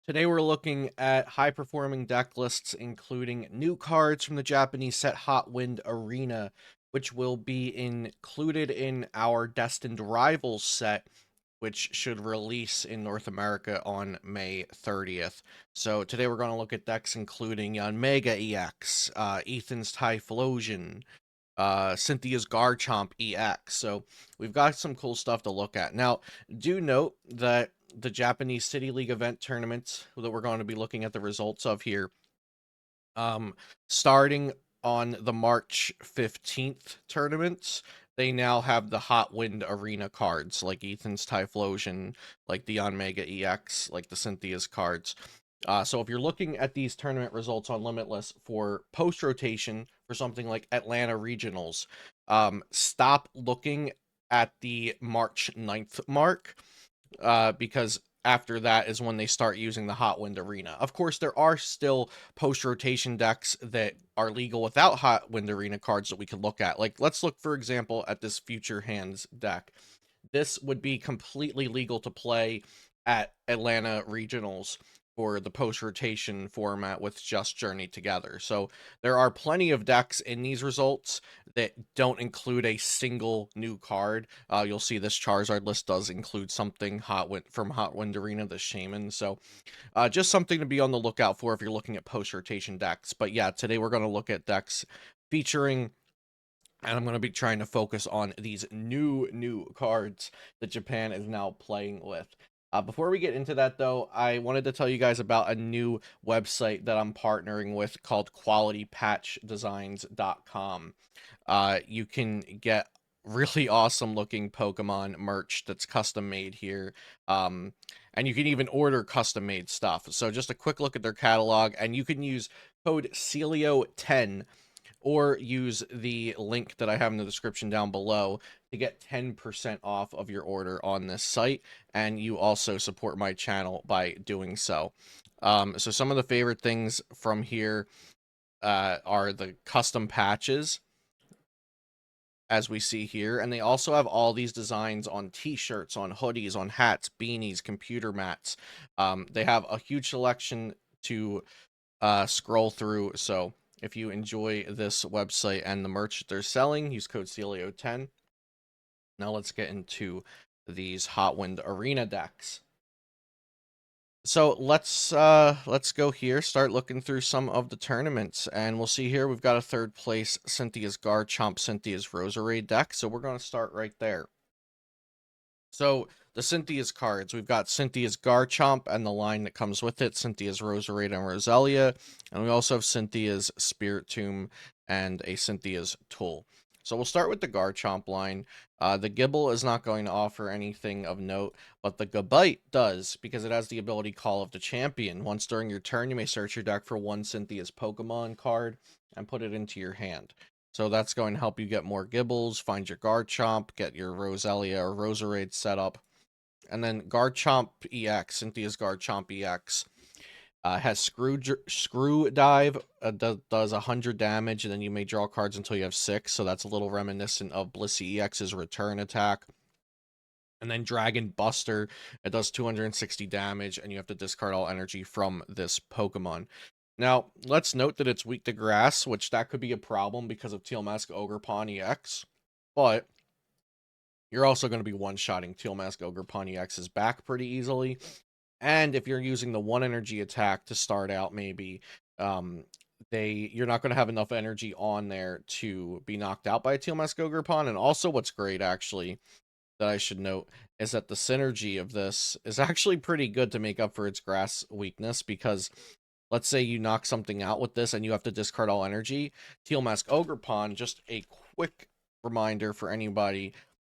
Today we're looking at high-performing deck lists, including new cards from the Japanese set Hot Wind Arena, which will be included in our Destined Rivals set, which should release in North America on May 30th. So today we're going to look at decks including Yanmega EX, Ethan's Typhlosion, Cynthia's Garchomp EX. So we've got some cool stuff to look at. Now, do note that the Japanese City League event tournament that we're going to be looking at the results of here, starting on the March 15th tournaments, they now have the Hot Wind Arena cards, like Ethan's Typhlosion, like the Yanmega EX, like the Cynthia's cards. So if you're looking at these tournament results on Limitless for post-rotation for something like Atlanta Regionals, stop looking at the March 9th mark, because after that is when they start using the Hot Wind Arena. Of course, there are still post-rotation decks that are legal without Hot Wind Arena cards that we could look at. Like, let's look, for example, at this Future Hands deck. This would be completely legal to play at Atlanta Regionals for the post-rotation format with just Journey Together. So there are plenty of decks in these results that don't include a single new card. You'll see this Charizard list does include something from Hot Wind Arena, the Shaymin. So just something to be on the lookout for if you're looking at post-rotation decks. But yeah, today we're going to look at decks featuring, and I'm going to be trying to focus on these new cards that Japan is now playing with. Before we get into that, though, I wanted to tell you guys about a new website that I'm partnering with called QualityPatchDesigns.com. You can get really awesome looking Pokemon merch that's custom made here. And you can even order custom made stuff. So just a quick look at their catalog, and you can use code CELIO10 or use the link that I have in the description down below to get 10% off of your order on this site, and you also support my channel by doing so. So some of the favorite things from here are the custom patches, as we see here, and they also have all these designs on t-shirts, on hoodies, on hats, beanies, computer mats. They have a huge selection to scroll through, so if you enjoy this website and the merch they're selling, use code CELIO10. Now let's get into these Hot Wind Arena decks. So let's go here, start looking through some of the tournaments, and we'll see here we've got a third place Cynthia's Garchomp, Cynthia's Roserade deck, so we're going to start right there. So the Cynthia's cards, we've got Cynthia's Garchomp and the line that comes with it, Cynthia's Roserade and Roselia, and we also have Cynthia's Spiritomb and a Cynthia's Tool. So we'll start with the Garchomp line. The Gibble is not going to offer anything of note, but the Gabite does, because it has the ability Call of the Champion. Once during your turn, you may search your deck for one Cynthia's Pokemon card and put it into your hand. So that's going to help you get more Gibbles, find your Garchomp, get your Roselia or Roserade set up. And then Garchomp EX, Cynthia's Garchomp EX, has Screw Dive, does 100 damage, and then you may draw cards until you have 6, so that's a little reminiscent of Blissey EX's return attack. And then Dragon Buster, it does 260 damage, and you have to discard all energy from this Pokemon. Now, let's note that it's weak to grass, which that could be a problem because of Teal Mask Ogerpon EX, but you're also going to be one-shotting Teal Mask Ogerpon EX's back pretty easily. And if you're using the 1 energy attack to start out, maybe, you're not going to have enough energy on there to be knocked out by a Teal Mask Ogerpon. And also what's great, actually, that I should note, is that the synergy of this is actually pretty good to make up for its grass weakness, because let's say you knock something out with this and you have to discard all energy. Teal Mask Ogerpon, just a quick reminder for anybody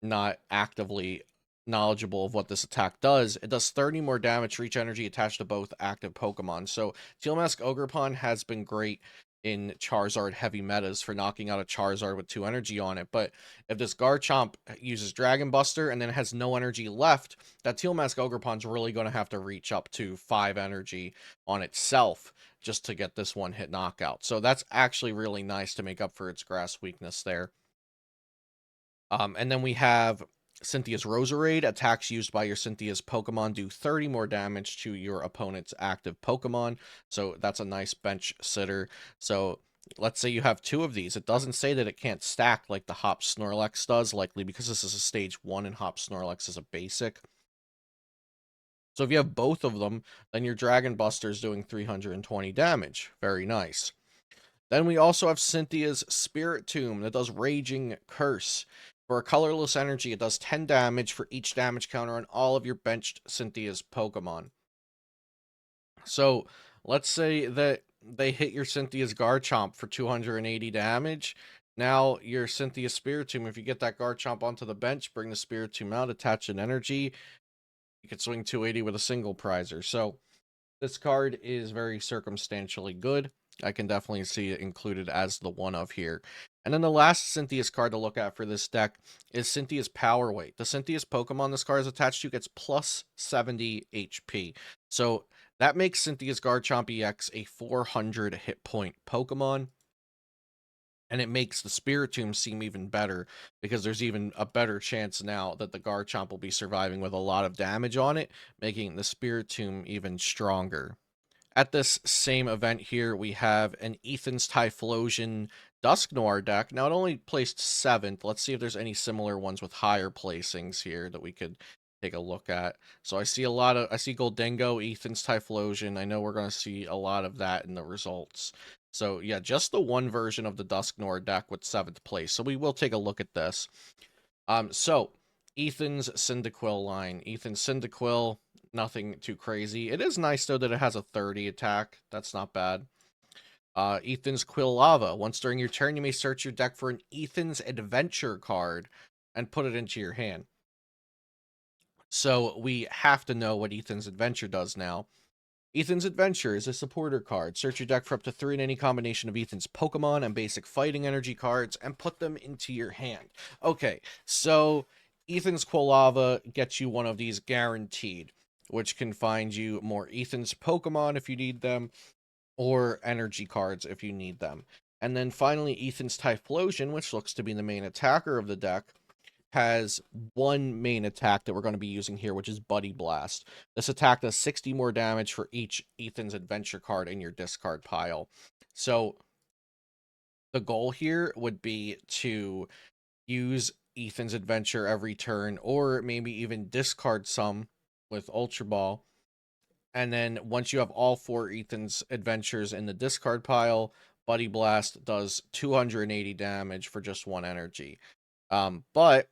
not actively knowledgeable of what this attack does, it does 30 more damage for each energy attached to both active Pokemon. So Teal Mask Ogerpon has been great in Charizard heavy metas for knocking out a Charizard with 2 energy on it, but if this Garchomp uses Dragon Buster and then has no energy left, that Teal Mask Ogerpon's really going to have to reach up to 5 energy on itself just to get this one hit knockout. So that's actually really nice to make up for its grass weakness there. And then we have Cynthia's Roserade. Attacks used by your Cynthia's Pokemon do 30 more damage to your opponent's active Pokemon. So that's a nice bench sitter. So let's say you have two of these. It doesn't say that it can't stack like the Hop Snorlax does, likely because this is a stage 1 and Hop Snorlax is a basic. So if you have both of them, then your Dragon Buster is doing 320 damage. Very nice. Then we also have Cynthia's Spirit Tomb that does Raging Curse. For a colorless energy, it does 10 damage for each damage counter on all of your benched Cynthia's Pokemon. So let's say that they hit your Cynthia's Garchomp for 280 damage. Now your Cynthia's Spirit Tomb, if you get that Garchomp onto the bench, bring the Spirit Tomb out, attach an energy, you could swing 280 with a single prizer. So this card is very circumstantially good. I can definitely see it included as the one of here. And then the last Cynthia's card to look at for this deck is Cynthia's Power Weight. The Cynthia's Pokemon this card is attached to gets plus 70 HP. So that makes Cynthia's Garchomp EX a 400 hit point Pokemon. And it makes the Spiritomb seem even better because there's even a better chance now that the Garchomp will be surviving with a lot of damage on it, making the Spiritomb even stronger. At this same event here, we have an Ethan's Typhlosion Dusknoir deck. Now, it only placed 7th. Let's see if there's any similar ones with higher placings here that we could take a look at. So I see Gholdengo, Ethan's Typhlosion. I know we're going to see a lot of that in the results. So yeah, just the one version of the Dusknoir deck with 7th place. So we will take a look at this. So Ethan's Cyndaquil line. Ethan's Cyndaquil, nothing too crazy. It is nice though that it has a 30 attack. That's not bad. Ethan's Quilava. Once during your turn, you may search your deck for an Ethan's Adventure card and put it into your hand. So we have to know what Ethan's Adventure does now. Ethan's Adventure is a supporter card. Search your deck for up to 3 in any combination of Ethan's Pokemon and basic fighting energy cards and put them into your hand. Okay, so Ethan's Quilava gets you one of these guaranteed, which can find you more Ethan's Pokemon if you need them, or energy cards if you need them. And then finally, Ethan's Typhlosion, which looks to be the main attacker of the deck, has one main attack that we're going to be using here, which is Buddy Blast. This attack does 60 more damage for each Ethan's Adventure card in your discard pile. So the goal here would be to use Ethan's Adventure every turn, or maybe even discard some with Ultra Ball. And then once you have all 4 Ethan's Adventures in the discard pile, Buddy Blast does 280 damage for just 1 energy. But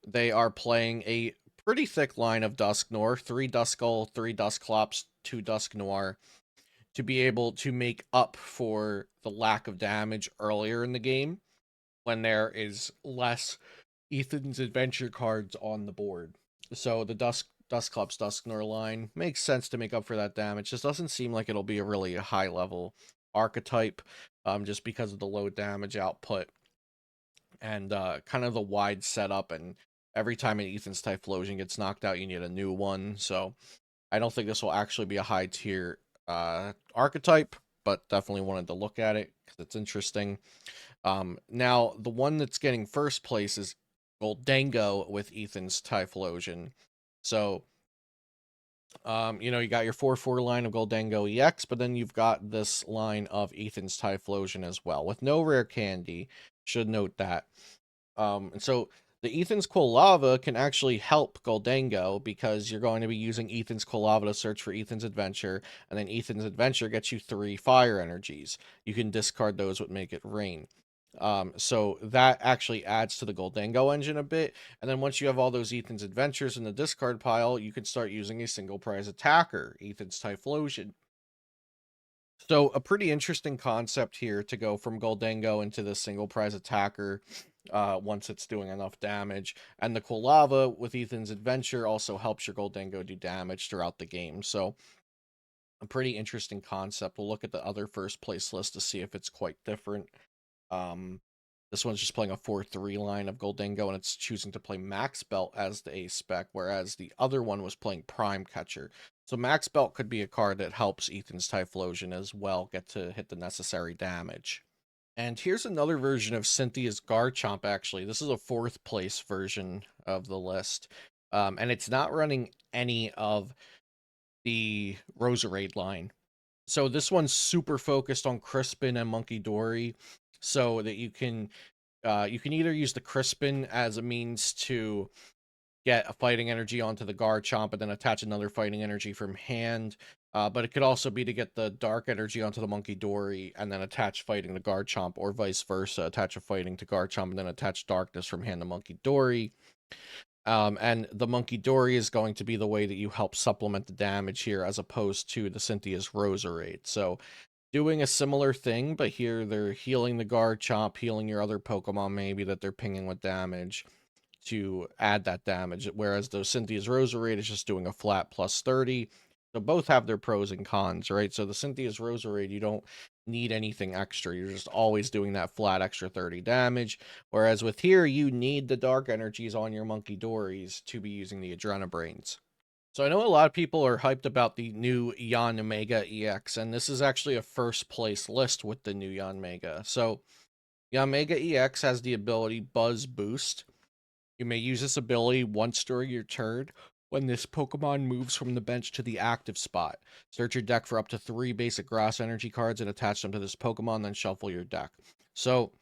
they are playing a pretty thick line of Dusknoir, 3 Duskull, 3 Dusclops, 2 Dusknoir, to be able to make up for the lack of damage earlier in the game when there is less Ethan's Adventure cards on the board. So the Dusclops Dusknoir line makes sense to make up for that damage. Just doesn't seem like it'll be a really high level archetype, just because of the low damage output and kind of the wide setup, and every time an Ethan's Typhlosion gets knocked out, you need a new one. So I don't think this will actually be a high tier archetype, but definitely wanted to look at it because it's interesting. Now, the one that's getting first place is Gholdengo with Ethan's Typhlosion. So, you got your 4/4 line of Gholdengo EX, but then you've got this line of Ethan's Typhlosion as well, with no rare candy. Should note that. And so the Ethan's Quilava can actually help Gholdengo because you're going to be using Ethan's Quilava to search for Ethan's Adventure, and then Ethan's Adventure gets you 3 fire energies. You can discard those with Make It Rain. So that actually adds to the Gholdengo engine a bit. And then once you have all those Ethan's Adventures in the discard pile, you can start using a single prize attacker, Ethan's Typhlosion. So a pretty interesting concept here to go from Gholdengo into the single prize attacker once it's doing enough damage. And the Quilava with Ethan's Adventure also helps your Gholdengo do damage throughout the game. So a pretty interesting concept. We'll look at the other first place list to see if it's quite different. This one's just playing a 4/3 line of Gholdengo, and it's choosing to play Max Belt as the ace spec, whereas the other one was playing Prime Catcher. So Max Belt could be a card that helps Ethan's Typhlosion as well get to hit the necessary damage. And here's another version of Cynthia's Garchomp, actually. This is a 4th place version of the list. And it's not running any of the Roserade line. So this one's super focused on Crispin and Monkey Dory, so that you can either use the Crispin as a means to get a fighting energy onto the Garchomp and then attach another fighting energy from hand. But it could also be to get the dark energy onto the Monkey Dory and then attach fighting to Garchomp, or vice versa, attach a fighting to Garchomp and then attach darkness from hand to Monkey Dory. And the Monkey Dory is going to be the way that you help supplement the damage here, as opposed to the Cynthia's Roserade. So doing a similar thing, but here they're healing the Garchomp, healing your other Pokemon maybe that they're pinging with damage to add that damage, whereas the Cynthia's Roserade is just doing a flat plus 30. So both have their pros and cons, right? So the Cynthia's Roserade, you don't need anything extra. You're just always doing that flat extra 30 damage. Whereas with here, you need the dark energies on your Monkey Dories to be using the Adrenabrains. So I know a lot of people are hyped about the new Yanmega EX, and this is actually a first place list with the new Yanmega. So Yanmega EX has the ability Buzz Boost. You may use this ability once during your turn when this Pokemon moves from the bench to the active spot. Search your deck for up to 3 basic grass energy cards and attach them to this Pokemon, then shuffle your deck. So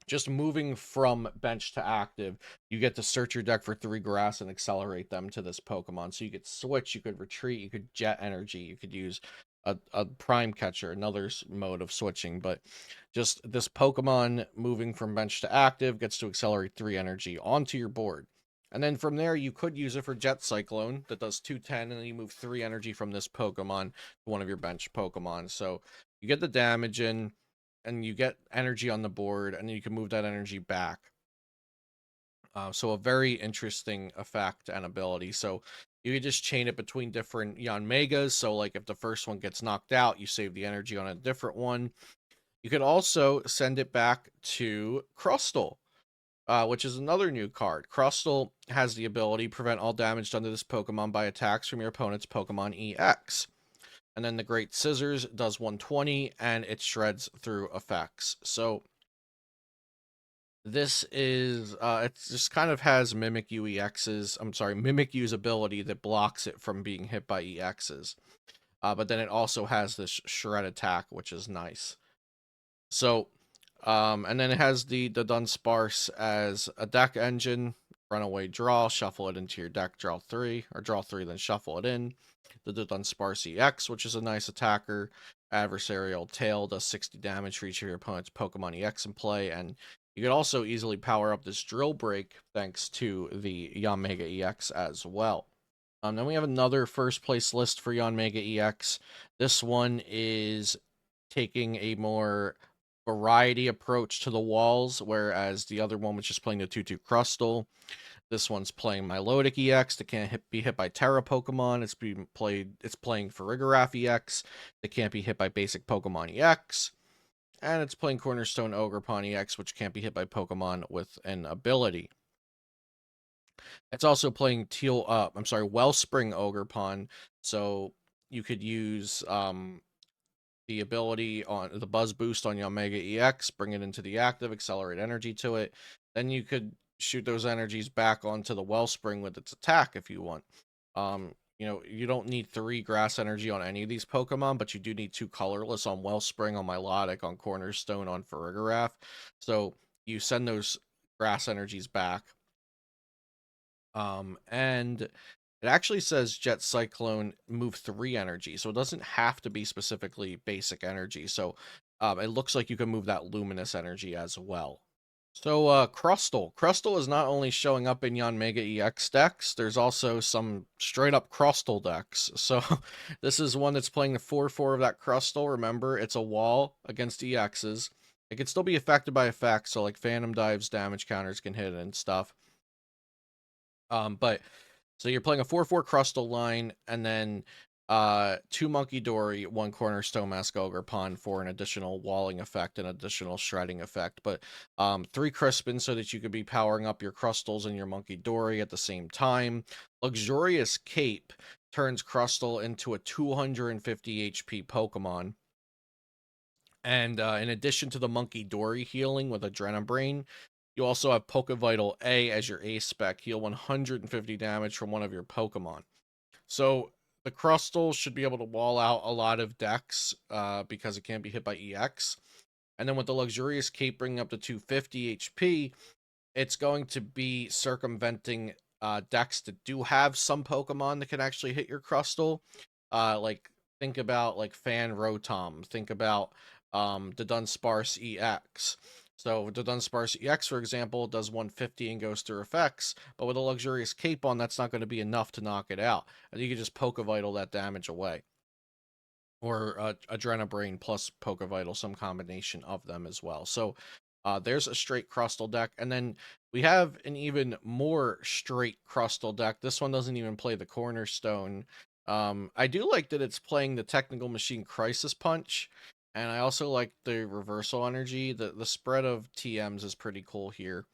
just moving from bench to active, you get to search your deck for 3 grass and accelerate them to this Pokemon. So you could switch, you could retreat, you could jet energy, you could use a prime catcher, another mode of switching. But just this Pokemon moving from bench to active gets to accelerate 3 energy onto your board. And then from there, you could use it for Jet Cyclone that does 210, and then you move 3 energy from this Pokemon to one of your bench Pokemon. So you get the damage in, and you get energy on the board, and then you can move that energy back. So a very interesting effect and ability. So you can just chain it between different Yanmegas. So like if the first one gets knocked out, you save the energy on a different one. You could also send it back to Crustle, which is another new card. Crustle has the ability prevent all damage done to this Pokemon by attacks from your opponent's Pokemon EX. And then the Great Scissors does 120, and it shreds through effects. So this is it just kind of has Mimikyu ability that blocks it from being hit by EXs. But then it also has this shred attack, which is nice. So and then it has the Dunsparce as a deck engine, runaway draw, shuffle it into your deck, draw 3, or draw 3, then shuffle it in. The Dunsparce EX, which is a nice attacker. Adversarial Tail does 60 damage for each of your opponent's Pokemon EX in play, and you could also easily power up this Drill Break thanks to the Yanmega EX as well. Then we have another first place list for Yanmega EX. This one is taking a more variety approach to the walls, whereas the other one was just playing the 2-2 Crustle. This one's playing Milotic EX that can't be hit by Terra Pokemon. It's playing Farigiraf EX that can't be hit by basic Pokemon EX. And it's playing Cornerstone Ogerpon EX, which can't be hit by Pokemon with an ability. It's also playing Wellspring Ogerpon, so you could use the ability on the Buzz Boost on Yanmega EX, bring it into the active, accelerate energy to it. Then you could shoot those energies back onto the Wellspring with its attack if you want. You don't need 3 grass energy on any of these Pokemon, but you do need 2 colorless on Wellspring, on Milotic, on Cornerstone, on Farigiraf. So you send those grass energies back. And it actually says Jet Cyclone move 3 energy, so it doesn't have to be specifically basic energy. So it looks like you can move that luminous energy as well. So Crustle. Crustle is not only showing up in Yanmega EX decks, there's also some straight up Crustle decks. So this is one that's playing the 4/4 of that Crustle. Remember, it's a wall against EXs. It can still be affected by effects, so like Phantom Dives, damage counters can hit it and stuff. But so you're playing a 4/4 Crustle line, and then 2 Monkey Dory, 1 Cornerstone Mask Ogerpon for an additional walling effect and additional shredding effect. But 3 Crispin so that you could be powering up your Crustles and your Monkey Dory at the same time. Luxurious Cape turns Crustle into a 250 HP Pokemon. And in addition to the Monkey Dory healing with Adrenabrain, you also have Pokevital A as your A spec, heal 150 damage from one of your Pokemon. So the Crustle should be able to wall out a lot of decks because it can't be hit by EX. And then with the Luxurious Cape bringing up to 250 HP, it's going to be circumventing decks that do have some Pokemon that can actually hit your Crustle. Like think about like Fan Rotom. Think about the Dunsparce EX. So the Dunsparce EX, for example, does 150 and goes through effects, but with a Luxurious Cape on, that's not going to be enough to knock it out. And you can just Pokevital that damage away. Or Adrenabrain plus Pokevital, some combination of them as well. So there's a straight Crustle deck. And then we have an even more straight Crustle deck. This one doesn't even play the Cornerstone. I do like that it's playing the Technical Machine Crisis Punch. And I also like the Reversal Energy. The spread of TMs is pretty cool here.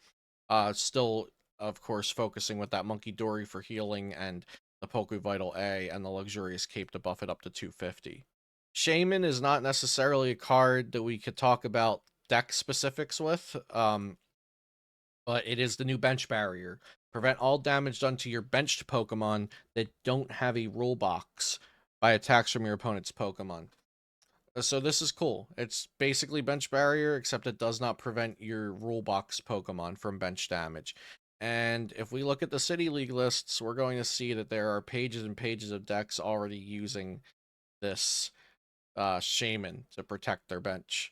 Still, of course, focusing with that Monkey Dory for healing and the Pokevital A and the Luxurious Cape to buff it up to 250. Shaymin is not necessarily a card that we could talk about deck specifics with, but it is the new bench barrier. Prevent all damage done to your benched Pokemon that don't have a rule box by attacks from your opponent's Pokemon. So this is cool. It's basically bench barrier, except it does not prevent your rule box Pokemon from bench damage. And if we look at the City League lists, we're going to see that there are pages and pages of decks already using this Shaymin to protect their bench.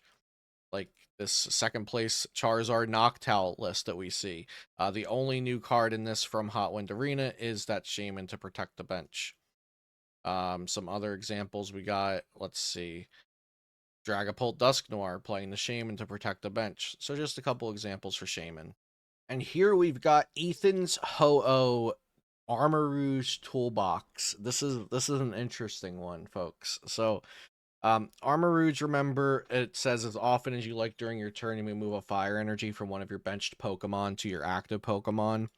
Like this second place Charizard Noctowl list that we see. The only new card in this from Hot Wind Arena is that Shaymin to protect the bench. Some other examples we got, let's see. Dragapult Dusknoir playing the Shaymin to protect the bench. So just a couple examples for Shaymin. And here we've got Ethan's Ho-Oh Armarouge Toolbox. This is an interesting one, folks. So Armarouge, remember, it says as often as you like during your turn, you may move a fire energy from one of your benched Pokemon to your active Pokemon.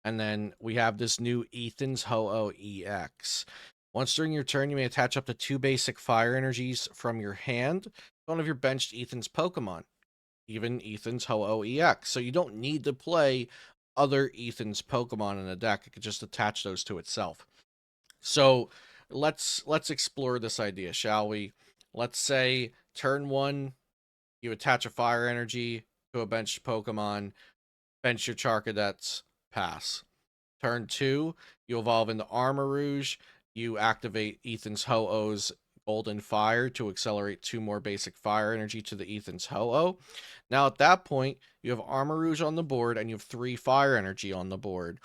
And then we have this new Ethan's Ho-Oh EX. Once during your turn, you may attach up to 2 basic fire energies from your hand to one of your benched Ethan's Pokemon, even Ethan's Ho-Oh EX. So you don't need to play other Ethan's Pokemon in the deck. It could just attach those to itself. So let's explore this idea, shall we? Let's say turn 1, you attach a fire energy to a benched Pokemon, bench your Charcadets, pass. Turn 2, you evolve into Armarouge. You activate Ethan's Ho-Oh's Golden Fire to accelerate 2 more basic fire energy to the Ethan's Ho-Oh. Now at that point, you have Armarouge on the board and you have 3 fire energy on the board.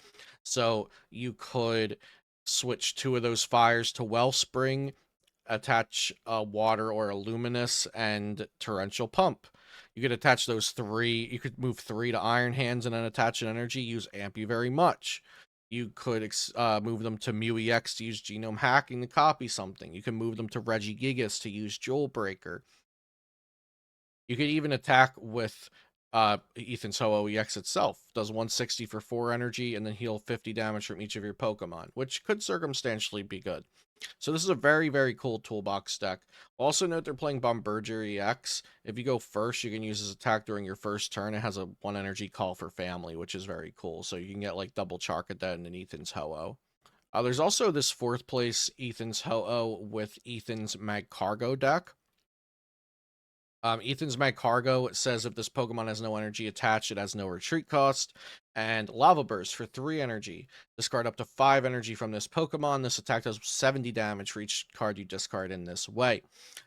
So you could switch 2 of those fires to Wellspring, attach a Water or a Luminous, and Torrential Pump. You could attach those 3. You could move 3 to Iron Hands and then attach an energy. Use Amp You Very Much. You could move them to Mew EX to use Genome Hacking to copy something. You can move them to Regigigas to use Jewel Breaker. You could even attack with Ethan's Ho-Oh EX itself. Does 160 for 4 energy and then heal 50 damage from each of your Pokemon, which could circumstantially be good. So this is a very, very cool toolbox deck. Also note they're playing Bomberger EX. If you go first, you can use this attack during your first turn. It has a 1 energy call for family, which is very cool. So you can get like double Charcadet and an Ethan's Ho-Oh. There's also this 4th place Ethan's Ho-Oh with Ethan's Magcargo deck. Ethan's Magcargo says if this Pokemon has no energy attached, it has no retreat cost. And Lava Burst for 3 energy. Discard up to 5 energy from this Pokemon. This attack does 70 damage for each card you discard in this way.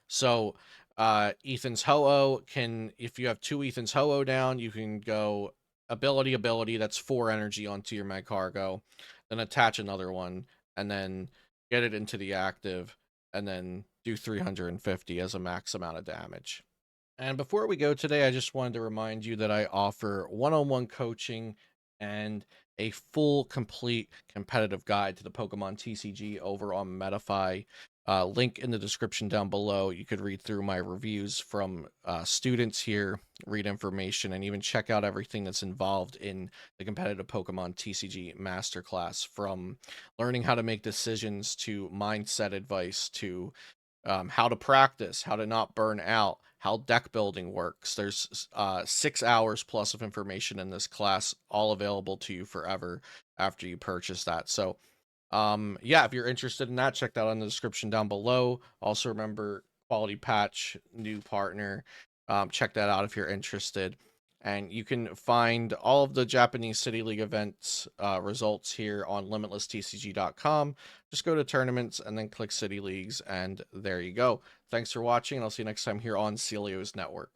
So, Ethan's Ho-Oh can, if you have 2 Ethan's Ho-Oh down, you can go ability, that's 4 energy onto your Magcargo. Then attach another one, and then get it into the active, and then do 350 as a max amount of damage. And before we go today, I just wanted to remind you that I offer one-on-one coaching and a full, complete competitive guide to the Pokemon TCG over on Metafy. Link in the description down below. You could read through my reviews from students here, read information, and even check out everything that's involved in the competitive Pokemon TCG Masterclass, from learning how to make decisions to mindset advice to how to practice, how to not burn out, how deck building works. There's 6 hours plus of information in this class, all available to you forever after you purchase that. So yeah, if you're interested in that, check that out in the description down below. Also remember, quality patch, new partner. Check that out if you're interested. And you can find all of the Japanese City League events results here on limitlesstcg.com. Just go to tournaments and then click City Leagues, and there you go. Thanks for watching, and I'll see you next time here on Celio's Network.